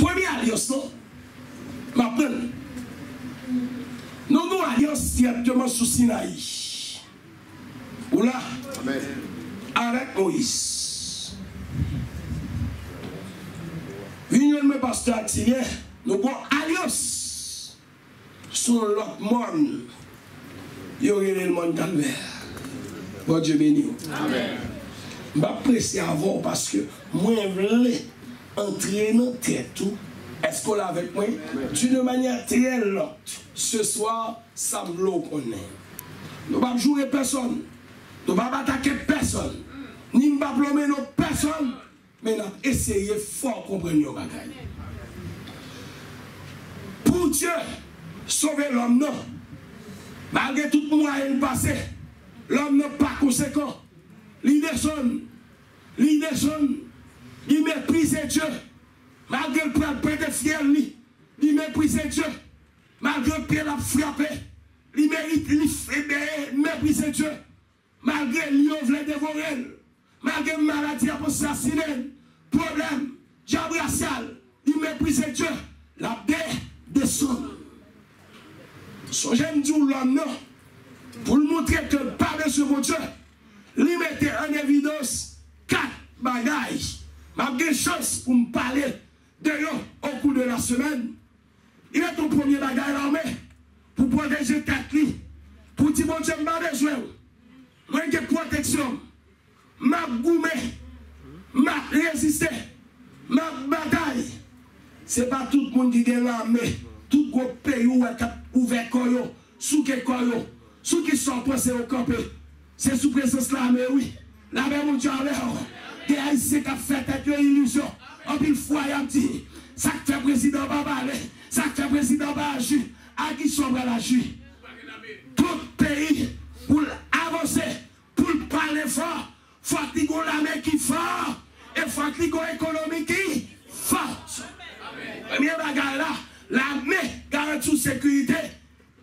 Premier alliance, non? M'apprends. Nous avons alliance directement sous Sinaï. Ou là? Amen. Avec Moïse. Union de pasteur Axilien, nous avons alliance sur l'autre monde. Il y aurait le monde calvaire. Bon Dieu béni. Amen. Je vais apprécier avant parce que moi, je voulais entrer dans la tête. Est-ce qu'on l'a avec moi? D'une manière très lente. Ce soir, ça me le connaît. Nous ne pouvons pas jouer personne. Nous ne pouvons pas attaquer personne. Ni ne pouvons pas blâmer nos personnes. Mais nous avons essayé fort de comprendre nos bagages. Pour Dieu, sauver l'homme, non. Malgré tout moyen passé, l'homme n'est pas conséquent. Il descend, il méprise Dieu. Malgré le prêtre fier, il méprise Dieu. Malgré le pied l'a frappé, il mérite, il méprise Dieu. Malgré l'eau voulait dévorer, malgré la maladie assassinée, problème, diable racial, il méprise Dieu. La descend. So, j'aime dire l'homme, non, pour lui montrer que par ce mon Dieu, lui mettait en évidence 4 bagages. Malgré chance pour me parler de eux au cours de la semaine. Il est ton premier bagage l'armée pour protéger tête, pour dire mon Dieu, je n'ai pas besoin. Moi, j'ai protection. Ma goumé, ma résisté, ma bataille. Ce n'est pas tout le monde qui est l'armée. Tout le pays où est ouvert, sous qui sont passés au camp. C'est sous présence de l'armée, oui. L'armée, mon Dieu, des haïtiens qui ont fait une illusion. En pile fois, il a dit, ça fait président Babale, ça fait président Babajou, à qui sont la Jus. Tout pays, pour avancer, pour parler fort, il faut qu'il y ait l'armée qui est fort, et il faut qu'il y ait l'économie qui est forte. Premier bagage là, l'armée garantit la sécurité,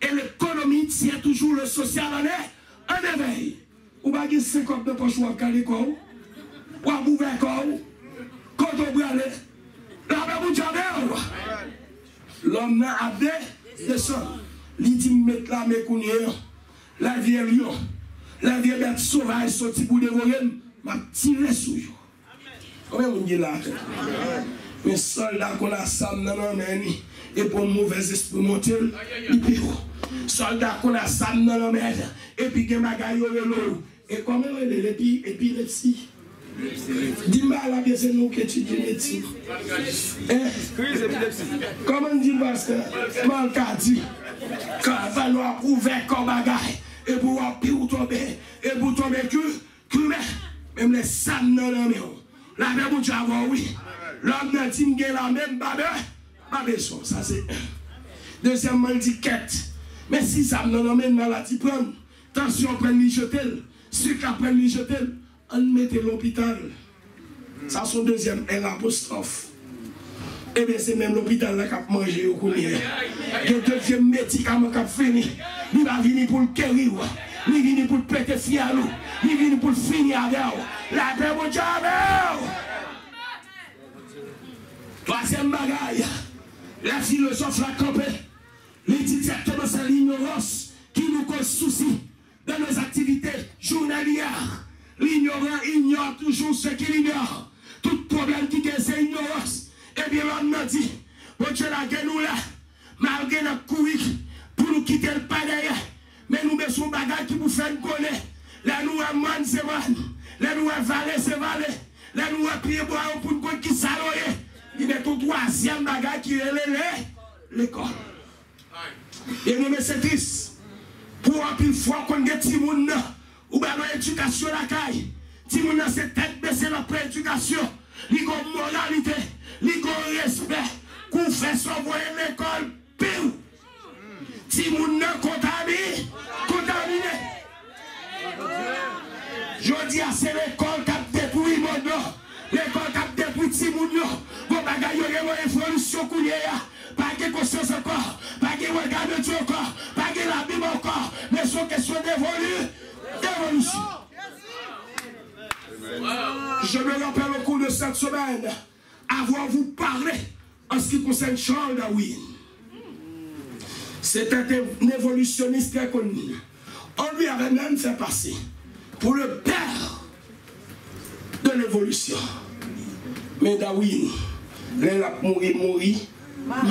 et l'économie tient toujours le social en éveil. Ou pas qu'il y ait 50 de poches ou à Calico. Ou à Bouvercor, quand on peut aller, l'homme n'a pas de sang. Il dit mettre la mécounie, la vieille lion, la vieille bête sauvage sortie pour dévorer, m'a tiré sur eux. Comment on dit là? Mais soldats qu'on a sam dans la main, et pour un mauvais esprit monter, il peut. Soldats qu'on a sam dans la main, et puis qu'il y a bagaille au vélo. Et comment on est l'épilepsie? Dis-moi là, bien c'est nous qui étudions médecine. Comment on dit pasteur? Malcadi. Quand il va nous ouvrir comme bagaille. Et pour tomber. Et pour tomber que même les sam dans la main. La même mon Dieu avant, oui. L'homme n'a dit que la même babé. Ça c'est un. Deuxièmement, il dit quête. Mais si ça me donne la maladie, prendre. Tension, prenne lui jeter. Sucre après lui jeter. On mettait l'hôpital. Ça, son deuxième L apostrophe. Eh bien, c'est même l'hôpital qui a mangé au coulier. Le deuxième médicament qui a fini. Il va venir pour le guérir. Il va venir pour le péter fialou. Il va venir pour le finir avec vous. La paix, mon Dieu, troisième bagaille. La philosophe l'a campé. Il dit directement c'est l'ignorance qui nous cause souci dans nos activités journalières. L'ignorant ignore toujours ce qu'il ignore. Tout problème qui est c'est ignorance. Eh bien, l'homme m'a dit, bon Dieu, la gueule nous là, malgré notre couille, pour nous quitter le pas derrière. Mais nous mettons un bagage qui nous fait connaître. Là, nous avons man, c'est man. Là, nous avons valet, c'est valet. Là, nous avons pied bois pour nous qui saloyer. Il met ton troisième bagage qui est l'école. Et nous, mais c'est triste. Pour un pile fois qu'on a des gens, ou bien l'éducation la caille. Si vous avez cette tête baissée dans la éducation, il y a une moralité, il y a un respect, qu'on fait s'envoyer l'école, pire. Si vous avez contaminé. Je dis à c'est l'école qui a détruit mon nom. L'école qui a détruit Timounio. Vous avez une révolution couillère. Pas de conscience encore, pas de regard de Dieu encore, pas de la Bible encore, mais c'est une question d'évolution. Je me rappelle au cours de cette semaine, avoir vous parlé en ce qui concerne Charles Darwin. C'était un évolutionniste très connu. On lui avait même fait passer pour le père de l'évolution. Mais Darwin, il a mouru mal.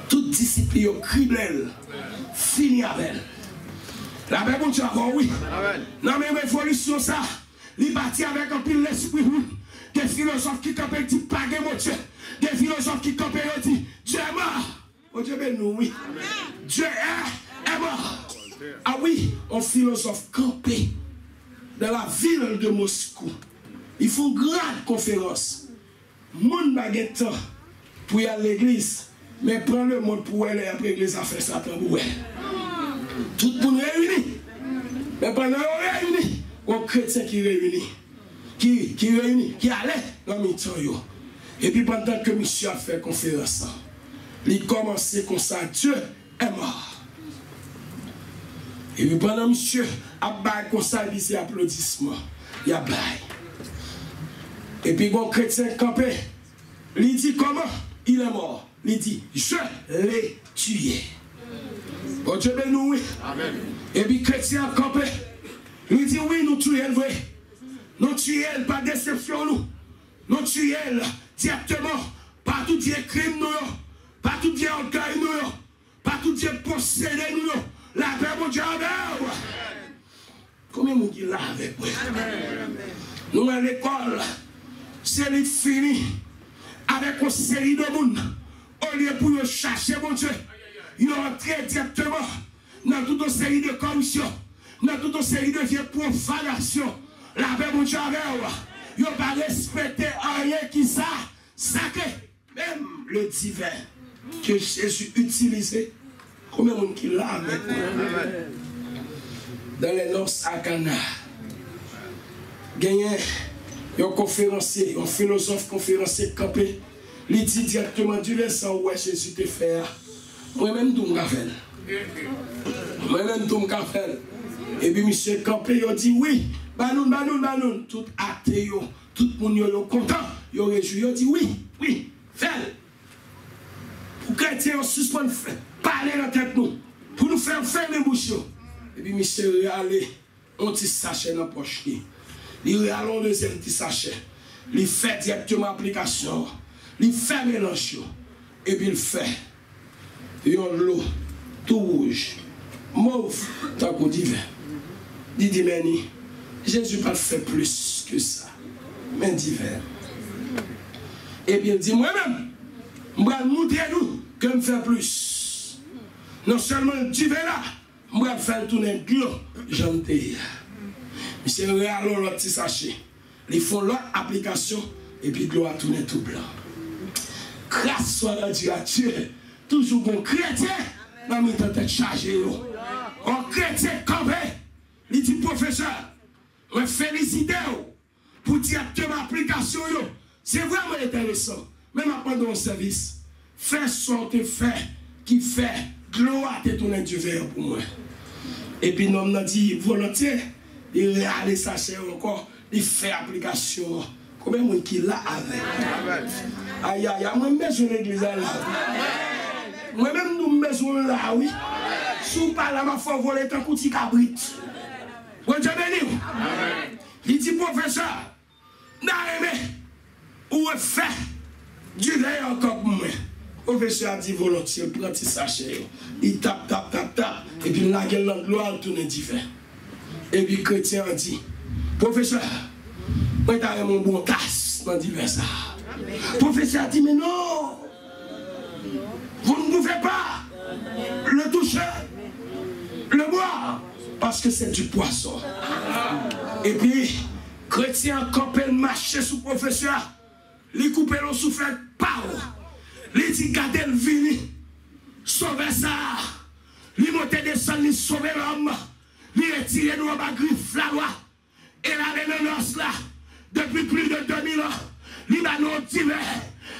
Toute discipline criblée, fini avec elle. La paix, bon Dieu, oui. Non, mais l'évolution, ça, il partit avec un pile l'esprit. Des philosophes qui campent dit pas de mon Dieu. Des philosophes qui campent dit Dieu est mort. Oh Dieu, ben nous, oui. Dieu est mort. Ah oui, un philosophe campé dans la ville de Moscou. Ils font une grande conférence. Moun baguette pour y aller à l'église. Mais prends le monde pour aller après l'église à faire ça pour elle. Tout le monde réuni. Mais pendant qu'on réunit, un chrétien qui réunit. Qui réunit, qui allait dans le milieu. Et puis pendant que monsieur a fait conférence, il commençait comme ça, Dieu est mort. Et puis pendant monsieur a baillé comme ça, il dit applaudissement. Il a baillé. Et puis un chrétien campé, il dit comment il est mort. Il dit, je l'ai tué. Bon Dieu béni, oui. Amen. Et puis chrétien campé, il dit oui, nous tuons le vrai. Nous tuons pas déception nous. Nous tuons directement. Pas tout Dieu crime nous. Pas tout Dieu orgueil nous. Pas tout Dieu possédé nous. La paix mon Dieu avec. Combien de gens là avec moi? Nous à l'école, c'est fini avec une série de monde. Au lieu pour nous chercher mon Dieu, ils entrent directement dans toute une série de corruption, dans toute une série de vieilles profanations. La paix mon Dieu avec. Ils n'ont pas respecté rien qui ça, sacré. Même le divin que Jésus utilisait. Combien de monde qui l'a avec moi? Dans les noces à Cana, gagné un conférencier, un philosophe conférencier campé, il dit directement du laissant où Jésus te fait. Moi-même, tout me fait. Moi-même, tout me fait. Et puis, monsieur campé, il dit oui, banoun, tout athée, tout le monde est content, il réjoui, il dit oui, fais. Pour chrétiens, on suspend, parler dans la tête nous, pour nous faire fermer les bouches. Et puis, monsieur, il a un petit sachet dans la poche. Il a un deuxième petit sachet. Il fait directement l'application. Il fait mélange. Et puis, il fait. Il y a l'eau, tout rouge, mauve, tant qu'on divin. Il dit, mais Jésus n'a pas fait plus que ça. Mais divin. Et puis, il dit, moi-même, je vais montrer nous que je fais plus. Non seulement divin là, je vais faire tourner de l'eau, j'en ai. Monsieur alors l'autre petit sachet. Ils font l'autre application et puis de l'eau a tourné tout blanc. Grâce soit à Dieu. Toujours bon chrétien dans mes têtes chargées. Un chrétien campé. Il dit professeur, je félicite pour directement application. C'est vraiment intéressant. Même après dans le service, fais sortir fait qui fait gloire à tourner du verre pour moi. Et puis l'homme a dit volontiers, il réalise ça encore, il fait application. Combien de monde qui l'a avec? Aïe aïe, moi je mets sur l'église là. Moi-même nous besoin là, oui. Si vous parlez à ma foi, vous voulez un coup de cabrit. Bon Dieu béni. Il dit professeur, n'a aimé ou fait du lait encore pour moi. Professeur a dit volontiers, prend petit sachet. Il tape, et puis la gueule dans l'eau, tourne divin. Et puis le chrétien a dit, professeur, moi t'as mon bon tasse dans divin ça. Professeur a dit, mais non, vous ne pouvez pas le toucher, le boire, parce que c'est du poisson. Et puis, chrétien campé le marché sous professeur, il coupe le souffle par il dit gardez le vini, sauvez ça, il monte descendre, il sauve l'homme, il retire nous en bas griffe la loi, et la menace là, depuis plus de 2000 ans, il va nous tirer,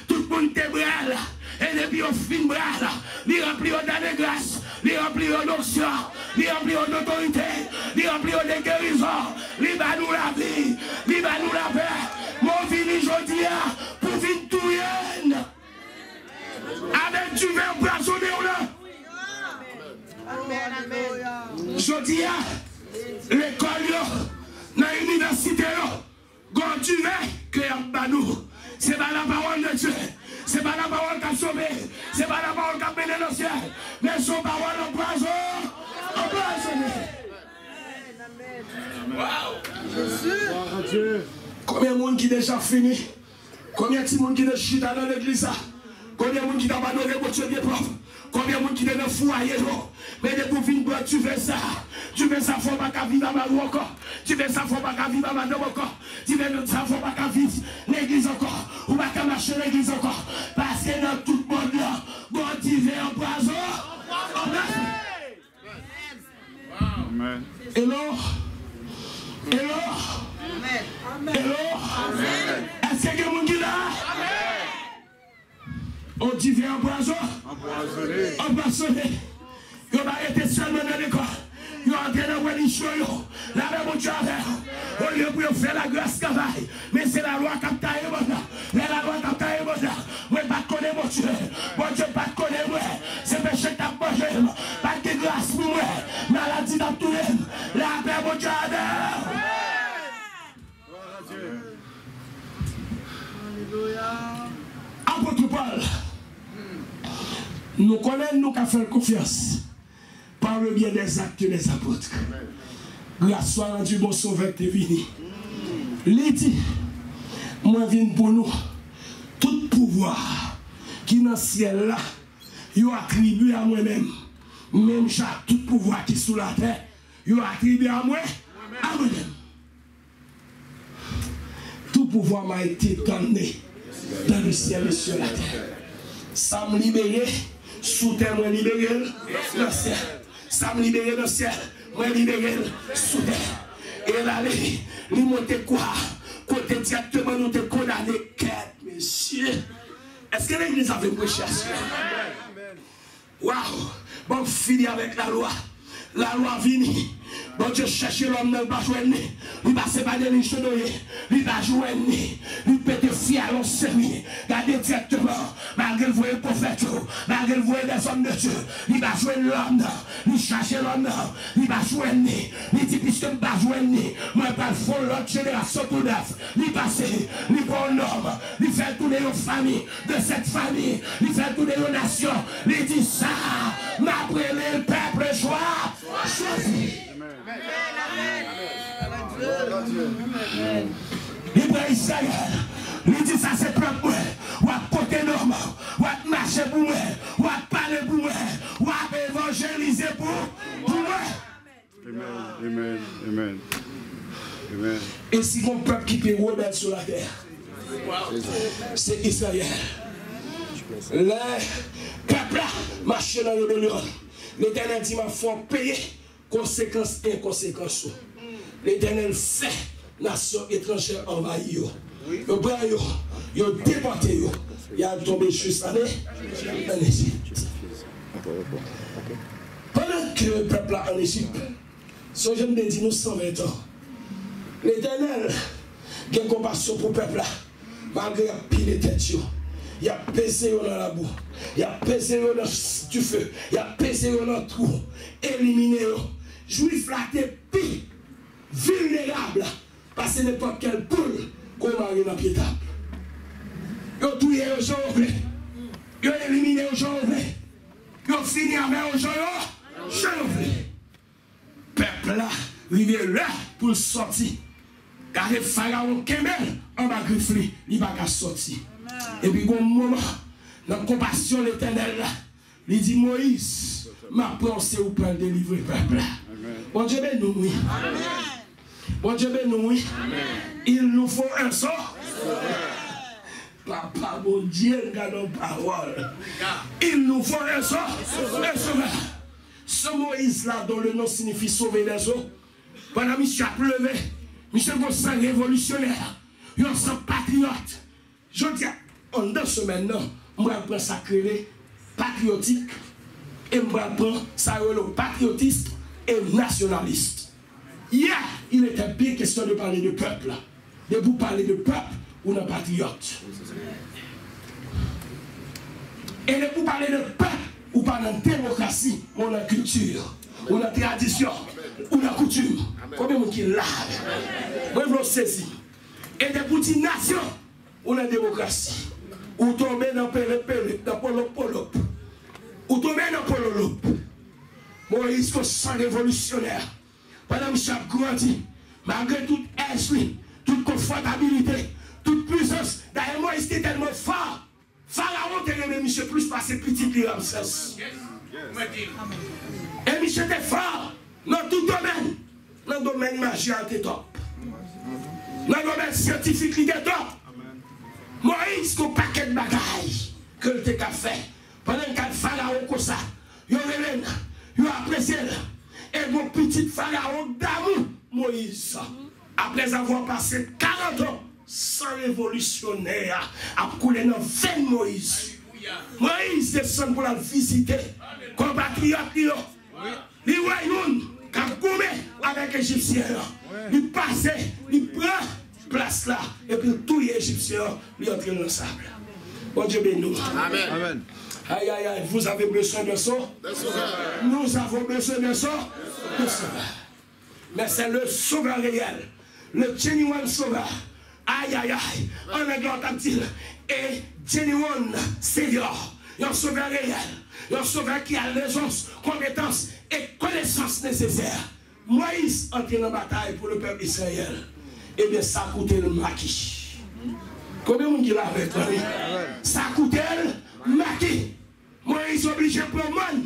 tout le monde te brûle, et depuis au fin brûle, il remplit de grâce, il remplit d'onction, il remplit d'autorité, il remplit de guérison, il va nous la vie, il va nous la paix, mon vini aujourd'hui pour venir tout rien. Je dis à l'école, dans l'université, quand tu veux que nous, ce n'est pas la parole de Dieu. Ce n'est pas la parole qui a sauvé. Ce n'est pas la parole qui a mené le ciel. Mais son parole en poison. Wow. Combien de monde qui déjà fini? Combien de monde qui déjà chita dans l'église? Combien de monde qui n'a pas donné pour Dieu des profs? Combien de monde qui est dans le foyer? Mais de pour venir, tu fais ça. Tu fais ça, il ne faut pas qu'à vivre à ma encore. Tu fais ça, il ne faut pas qu'à vivre à ma encore. Tu fais ça, il ne faut pas qu'à vivre l'église encore. Ou pas qu'à marcher l'église encore. Parce que dans tout le monde là, God dit en poison. Amen. Hello. Hello. Hello. Est-ce qu'il y a quelqu'un qui est là? On dit viens empoisonné. Ils n'ont pas été seulement dans l'école. Ils ont entré dans le show. La même chose avec. Au lieu de faire la grâce travail. Mais c'est la loi qui a taillé mon là. Mais la loi qui a taillé mon là. Moi, je ne connais pas mon Dieu. Mon Dieu, pas connaît moi. C'est péché qui a mangé. Pas de grâce pour moi. Maladie dans tout le monde. La paix, mon Dieu. Apôtre Paul, nous connaissons, nous qui faisons confiance par le bien des actes des apôtres. Grâce soit rendue mon sauveur qui est venu. Il dit, moi viens pour nous, tout pouvoir qui est dans le ciel là, il a attribué à moi-même. Même chaque tout pouvoir qui est sous la terre, il a attribué à moi-même. Tout pouvoir m'a été donné dans le ciel et sur la terre. Ça me libérer, sous terre, moi libérer dans le ciel. Ça me libérer dans le ciel, moi libérer sous terre. Et là, il monte quoi? Côté directement, nous te condamné. Quête, monsieur. Est-ce que l'église avait prêché à ça? Waouh! Bon, fini avec la loi. La loi vient. Bon Dieu cherche l'homme dans le bas joindre. Il va se battre les chenouilles. Il va joindre. Il peut te fier à l'enseigne. Regardez directement. Malgré le voyage prophète. Malgré le voyage des hommes de Dieu. Il va joindre l'homme. Il cherche l'homme. Il va joindre. Il dit puisque je ne vais pas joindre. Moi je vais faire l'autre génération tout neuf. Il passe. Il prend un homme. Il fait tourner une famille. De cette famille. Il fait tourner une nation. Il dit ça. M'appelez le peuple choix. Choisi. Il prend Israël. Il dit ça c'est propre moi. Ou à côté normal. Ou à marcher pour moi. Ou à parler pour moi. Ou à évangéliser pour moi. Amen. Amen. Amen. Et si mon peuple qui est rebelle sur la terre, c'est Israël. Le peuple marche dans le rébellion. L'Éternel dit m'a faut payer conséquences et inconséquences. L'Éternel fait nation étrangère envahie. Le bras yo déporté yo. Il a tombé juste en Égypte. Pendant que le peuple en Égypte, ce jeune me dit nous 120 ans. L'Éternel a compassion pour le peuple malgré la pile de tête. Il a pesé dans la boue, il a pesé dans du feu, il a pesé dans le trou, éliminé. Juif là était pire, vulnérable, parce que n'importe quelle poule qu'on marie dans le pied table. Ils ont tué aux gens, ils ont éliminé aux gens, ils ont fini avec aux gens, peuple là, il est là pour sortir. Car le pharaon Kemel, on va griffer, il va pas sortir. Et puis, au moment, dans la compassion de l'Éternel, il dit Moïse, ma pensée ou pas délivrer le peuple. Bon Dieu, ben nous, oui. Bon Dieu, ben nous, oui. Il nous faut un sort. Papa, mon Dieu, regarde nos paroles. Il nous faut un sort. Un sauveur. Ce Moïse-là, dont le nom signifie sauver les eaux, pendant Michel a pleuvé, Michel va sang révolutionnaire, il est sang patriote. Je dis, en 2 semaines, on va prendre ça patriotique et on va prendre ça patriotiste et nationaliste. Hier, il était bien question de parler de peuple. De vous parler de peuple ou de patriote. Et de vous parler de peuple ou pas de démocratie ou de culture ou de tradition. ou la coutume. Combien de monde qui lave? Moi, je veux saisir. Et des petites nations, ou la démocratie, ou tomber dans le dans Polo, ou tomber dans Polo. Moïse, qu'on sent révolutionnaire. Pendant que chaque grandit, malgré toute esprit, toute confortabilité, toute puissance, d'ailleurs, Moïse était tellement fort. Pharaon était aimé Michel plus par ses petites Ramsès. Et Michel était fort dans tout domaine. Dans le domaine magique, il était top. Dans le domaine scientifique, il était top. Moïse, qu'on paquet de bagages que il a fait. Pendant que Pharaon comme ça, il a apprécié. Et mon petit Pharaon d'amour, Moïse, après avoir passé 40 ans sans révolutionnaire, a coulé dans 20 Moïse. Moïse descend pour la visiter. Compatriote, il voit qui a gommé avec les Égyptiens. Il passe, il prend place là, et puis tous les Égyptiens lui entrent dans le sable. Bon Dieu béni. Amen. Aïe, aïe, aïe, vous avez besoin de ça? Nous avons besoin de ça? De sauveur. Mais c'est le sauveur réel, le genuine sauveur. Aïe, aïe, aïe, en anglais, on dit, et genuine savior. Un sauveur réel, un sauveur qui a l'aisance, compétence et connaissance nécessaires. Moïse entre en bataille pour le peuple Israël. Eh bien, ça a coûté le maquis. Combien de gens avec toi? Ça a coûté le maquis. Moïse est obligé de prendre monde.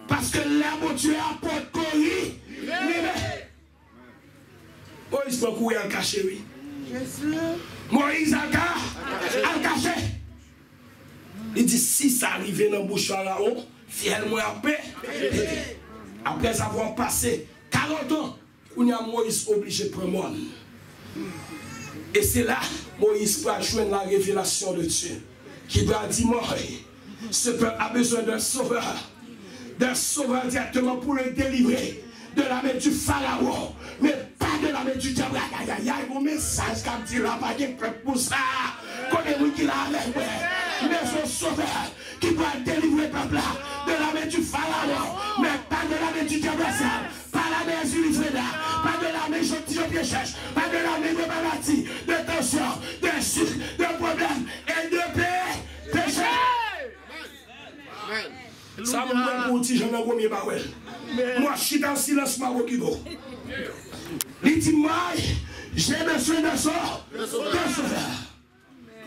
Parce que là, mon Dieu apporte courir. Moïse peut courir en caché, oui. Moïse a caché. Il dit, si ça arrive dans le bouche Pharaon, fiel-moi en paix. Après avoir passé 40 ans, on a Moïse obligé de prendre monde. Et c'est là, Moïse peut joindre la révélation de Dieu. Qui va dire, ce peuple a besoin d'un sauveur directement pour le délivrer de la main du Pharaon, mais pas de la main du diable. Aïe, aïe, aïe, mon message comme dit là, pas de peuple pour ça. Connais-vous qui l'a avec moi? Mais son sauveur qui doit délivrer le peuple de la main du Pharaon, mais pas de la main du diable, pas la main du livre pas de la main de cherche, pas de la main de maladie, de tension, de sucre, de problème et de péché. Ça me pour dire, j'en ai remis ma ouais. Moi, je suis dans le silence, ma roquibo. Il dit, moi, j'ai besoin de ça, de sauveur.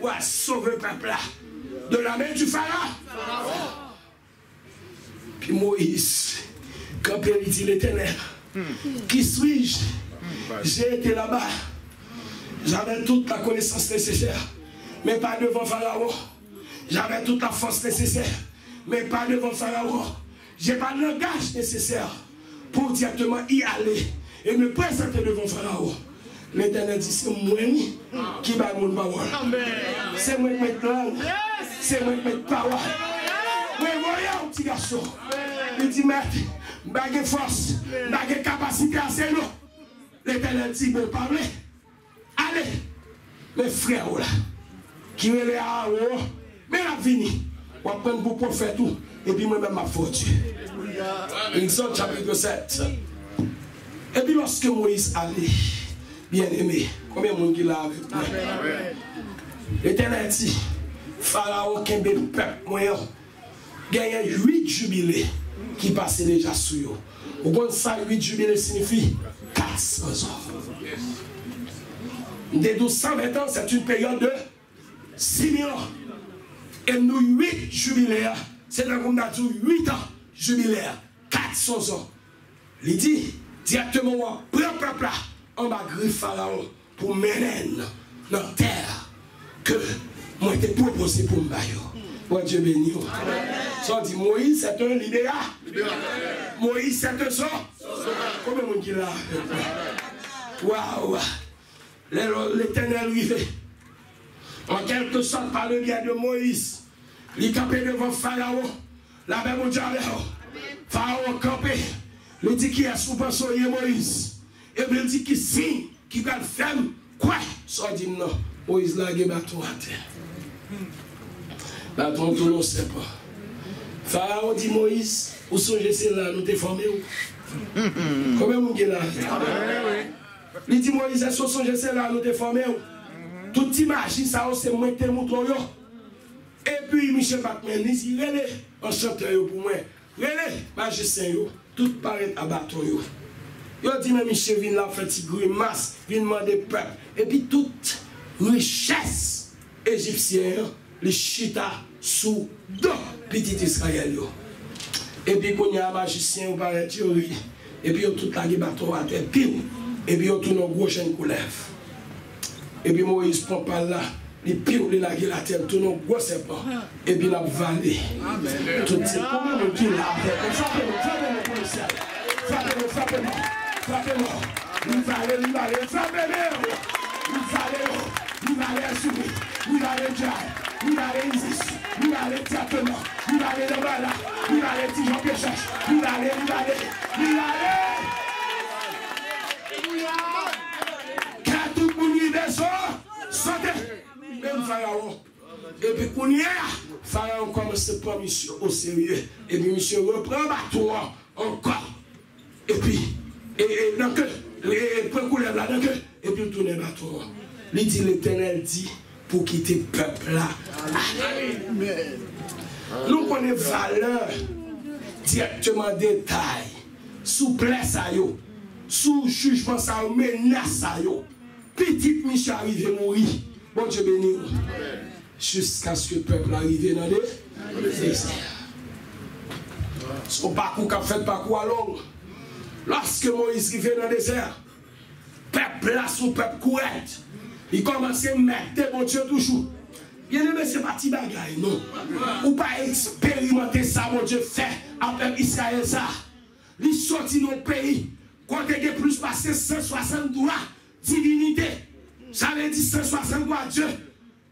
Pour sauver le peuple de la main du Pharaon. Puis Moïse, quand il dit l'Éternel, qui suis-je? J'ai été là-bas. J'avais toute la connaissance nécessaire, mais pas devant Pharaon. J'avais toute la force nécessaire, mais pas devant Pharaon. Je n'ai pas le langage nécessaire pour directement y aller et me présenter devant Pharaon. L'Éternel dit, c'est moi qui va mon parole. C'est moi qui mets langue. C'est moi qui mets parole. Mais voyons, petit garçon. Il dit, maître, je n'ai force, je n'ai capacité à c'est nous. L'Éternel dit, bon, parlez. Allez, mes frères là, qui me les a mais la vini, on va prendre pour prophète tout, et puis moi-même ma faute. Exode chapitre 7. Et puis lorsque Moïse allait, bien aimé, combien de monde qui l'a avec moi? L'Éternel dit, Pharaon qui est le peuple moyen, gagne 8 jubilés qui passaient déjà sur eux. Vous comprenez ça, 8 jubilés signifie 400 ans. Des 1220 ans, c'est une période de 6 000 ans. Et nous, 8 jubilaires, c'est là qu'on a dit 8 ans jubilaires, 400 ans. Il dit directement, on prend le peuple là, on va griffer Pharaon pour mener dans la terre que moi j'ai proposé pour me bailler. Bon Dieu béni. Ça dit Moïse, c'est un libéral. Moïse, c'est un sort. Combien de monde qui l'a? Waouh! L'Éternel arrivé. En quelque sorte, par le biais de Moïse, il campait devant Pharaon. La même au diable. Pharaon campé. Il dit qu'il est sous pensionné Moïse. Et puis il dit qu'il signe, qu'il va le faire. Quoi? Ça dit non. Moïse l'a gagné bâton à terre. Bâton tout le monde ne sait pas. Pharaon dit Moïse, où sont-je c'est là, nous t'es formé où? Combien vous là? Il dit Moïse, ce sont c'est là, nous te formés. Tout petit magie, ça, c'est moi qui te montre. Et puis, Michel Batman, il dit, relais, en chanteur pour moi. Relais, magicien, tout paraît à bâton. Il dit, mais Michel, vient là, fait une grimace, vient demander peuple. Et puis, toute richesse égyptienne, les chita sous deux petits Israël. Et puis, quand il y a un magicien, on paraît théorie. Et puis, tout la bâton à terre, et puis, on tourne en gros chaîne coulève. Et puis, Moïse prend par là. Les pieds ou les lagues la terre, tout nos gros serpents, et puis la vallée. Tout c'est comment nous qui l'a fait. Frappez-nous, policiers. Frappez-nous. Nous allons, frappez-nous. Nous allons subir. Nous allons dire. Nous allons Isis. Nous allons Tiapena. Nous allons Nabala. Nous allons Tijan Péchache. Nous allons. Quand tout le monde descend, sortez. Même Pharaon. Et puis, quand il y a, Pharaon commence à prendre monsieur au sérieux. Et puis, monsieur reprend le bateau encore. Et puis, donc, il prend couleur là, donc, et puis, il tourne le bateau. Il dit, l'Éternel dit, pour quitter le peuple là. Amen. Nous connaissons valeur directement détail. Souplesse à yo. Sous jugement ça, menace à yo. Petite Michel arrive à mourir. Bon Dieu béni. Jusqu'à ce que le peuple arrive dans le désert. Son parcours qu'a fait parcours à long. Lorsque Moïse arrive dans le désert, le peuple là, son peuple courant. Il commence à mettre bon Dieu toujours. Bien aimé, c'est pas petit bagaille, non. Ou pas expérimenter ça, mon Dieu, fait avec Israël ça. Il sortit dans le pays. Quand il y a plus passé 163 divinités. Ça veut dire 163 Dieu.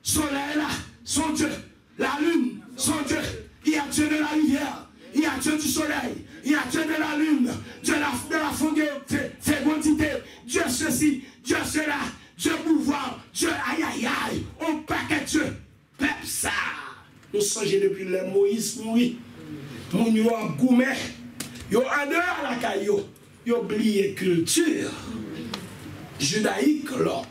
Soleil là, son Dieu. La lune, son Dieu. Il y a Dieu de la rivière. Il y a Dieu du soleil. Il y a Dieu de la lune. Dieu de la fécondité. Dieu ceci, Dieu cela. Dieu pouvoir. Dieu aïe aïe aïe. On paquet Dieu. Peuple ça. Nous songeons depuis le Moïse mourit. Nous nous avons gourmet. Yo en dehors la caillou. Yo oublié culture judaïque là.